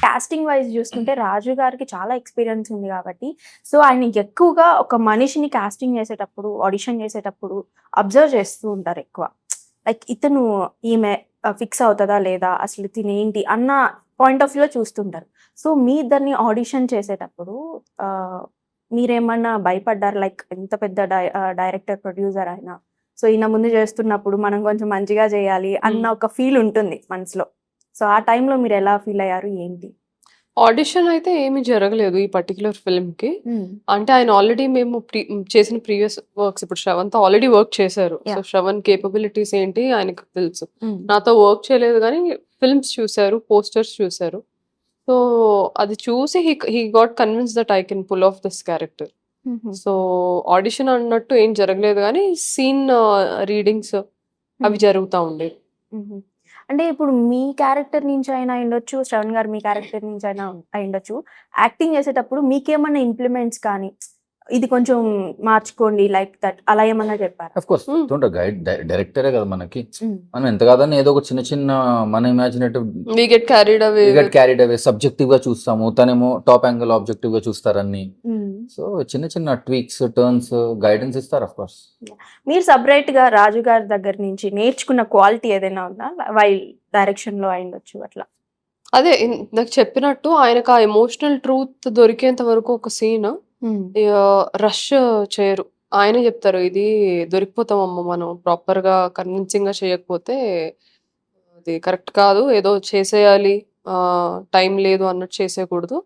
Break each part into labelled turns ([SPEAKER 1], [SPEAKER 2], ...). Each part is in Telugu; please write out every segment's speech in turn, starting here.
[SPEAKER 1] కాస్టింగ్ వైజ్ చూసుకుంటే రాజు గారికి చాలా ఎక్స్పీరియన్స్ ఉంది కాబట్టి సో ఆయన ఎక్కువగా ఒక మనిషిని కాస్టింగ్ చేసేటప్పుడు ఆడిషన్ చేసేటప్పుడు అబ్జర్వ్ చేస్తూ ఉంటారు ఎక్కువ. లైక్ ఇతను ఈమె ఫిక్స్ అవుతుందా లేదా, అసలు తినేంటి అన్న పాయింట్ ఆఫ్ వ్యూలో చూస్తుంటారు. సో మీ ఇద్దరిని ఆడిషన్ చేసేటప్పుడు మీరేమన్నా భయపడ్డారు? లైక్ ఎంత పెద్ద డైరెక్టర్ ప్రొడ్యూసర్ అయినా సో ఈయన ముందు చేస్తున్నప్పుడు మనం కొంచెం మంచిగా చేయాలి అన్న ఒక ఫీల్ ఉంటుంది మనసులో. సో ఆ టైంలో మీరు ఎలా ఫీల్ అయ్యారు ఏంటి?
[SPEAKER 2] ఆడిషన్ అయితే ఏమీ జరగలేదు ఈ పర్టిక్యులర్ ఫిల్మ్‌కి. అంటే ఆయన ఆల్రెడీ మేము చేసిన ప్రీవియస్ వర్క్స్ ఇప్పుడు శ్రవణ్‌తో ఆల్రెడీ వర్క్ చేశారు. సో శ్రవణ్ కేపబిలిటీస్ ఏంటి ఆయనకు తెలుసు. నాతో వర్క్ చేయలేదు గానీ ఫిల్మ్స్ చూసారు, పోస్టర్స్ చూసారు. సో అది చూసి he got convince that I can pull off this character. So audition అన్నట్టు ఏం జరగలేదు గానీ సీన్ రీడింగ్స్ అవి జరుగుతా ఉండేవి.
[SPEAKER 1] అంటే ఇప్పుడు మీ క్యారెక్టర్ నుంచి అయినా అయ్యుండొచ్చు, శ్రవణ్ గారు మీ క్యారెక్టర్ నుంచి అయినా అయ్యుండొచ్చు. యాక్టింగ్ చేసేటప్పుడు మీకేమన్నా ఇంప్లిమెంట్స్ కానీ, ఇది కొంచెం మార్చుకోండి లైక్ దట్ అలా ఏమన్నా చెప్పారా?
[SPEAKER 3] ఆఫ్ కోర్స్ గైడ్ డైరెక్టరే కదా మనకి. మనం ఎంత కాదని ఏదో ఒక చిన్న చిన్న మన imaginative
[SPEAKER 2] we get carried away subjective గా చూస్తాము, తనేమో టాప్ యాంగిల్ ఆబ్జెక్టివ్ గా చూస్తారని. సో చిన్న చిన్న ట్వీక్స్ టర్న్స్ గైడెన్స్ ఇస్తారు ఆఫ్ కోర్స్.
[SPEAKER 1] మీరు సపరేట్ గా రాజు గారి దగ్గర నుంచి నేర్చుకున్న క్వాలిటీ ఏదైనా ఉందా వైల్ డైరెక్షన్ లో అయ్యుండొచ్చు అట్లా?
[SPEAKER 2] అదే నాకు చెప్పినట్టు ఆయనకు ఆ ఎమోషనల్ ట్రూత్ దొరికేంత వరకు ఒక సీన్ రష్ చేయరు. ఆయనే చెప్తారు, ఇది దొరికిపోతామమ్మ మనం ప్రాపర్ గా కన్విన్సింగ్ గా చేయకపోతే అది కరెక్ట్ కాదు, ఏదో చేసేయాలి, టైం లేదు అన్నట్టు చేసేయకూడదు,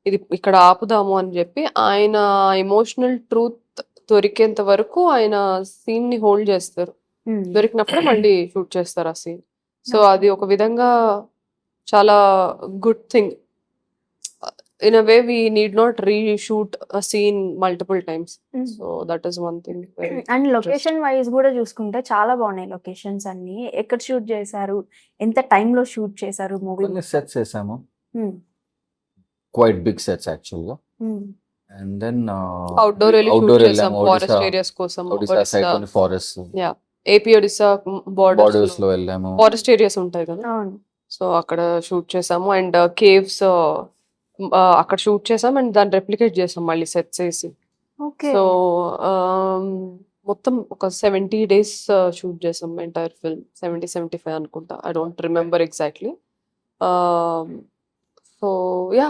[SPEAKER 2] ఇది ఇక్కడ ఆపుదాము అని చెప్పి ఆయన ఎమోషనల్ ట్రూత్ దొరికేంత వరకు ఆయన సీన్ ని హోల్డ్ చేస్తారు. దొరికినప్పుడు మళ్ళీ షూట్ చేస్తారు ఆ సీన్. సో అది ఒక విధంగా చాలా good thing. In a way, we need not reshoot a scene multiple times. So that is one thing.
[SPEAKER 1] And location wise కూడా చూసుకుంటే చాలా బాగున్నాయి లొకేషన్స్ అన్ని. ఎక్కడ షూట్ చేశారు, ఎంత టైమ్ లో షూట్ చేశారు మూవీ?
[SPEAKER 3] సెట్స్ చేసాము, క్వైట్ బిగ్ సెట్స్ యాక్చువల్ గా. అండ్ దెన్
[SPEAKER 2] అవుట్డోర్ వెళ్ళాము, ఫారెస్ట్ ఏరియాస్ కోసం.
[SPEAKER 3] ఒడిశా సైడ్ కొన్ని forest,
[SPEAKER 2] yeah AP Odisha
[SPEAKER 3] borders లో వెళ్ళాము,
[SPEAKER 2] ఫారెస్ట్ ఏరియాస్ ఉంటాయి కదా. సో అక్కడ షూట్ చేసాము. అండ్ కేవ్స్ అక్కడ షూట్ చేసాం అండ్ దాన్ని రెప్లికేట్ చేసాం మళ్ళీ సెట్స్ వేసి. సో మొత్తం ఒక 70 days షూట్ చేసాం ఎంటైర్ ఫిల్మ్. 70-75 అనుకుంటా, I don't remember exactly. So yeah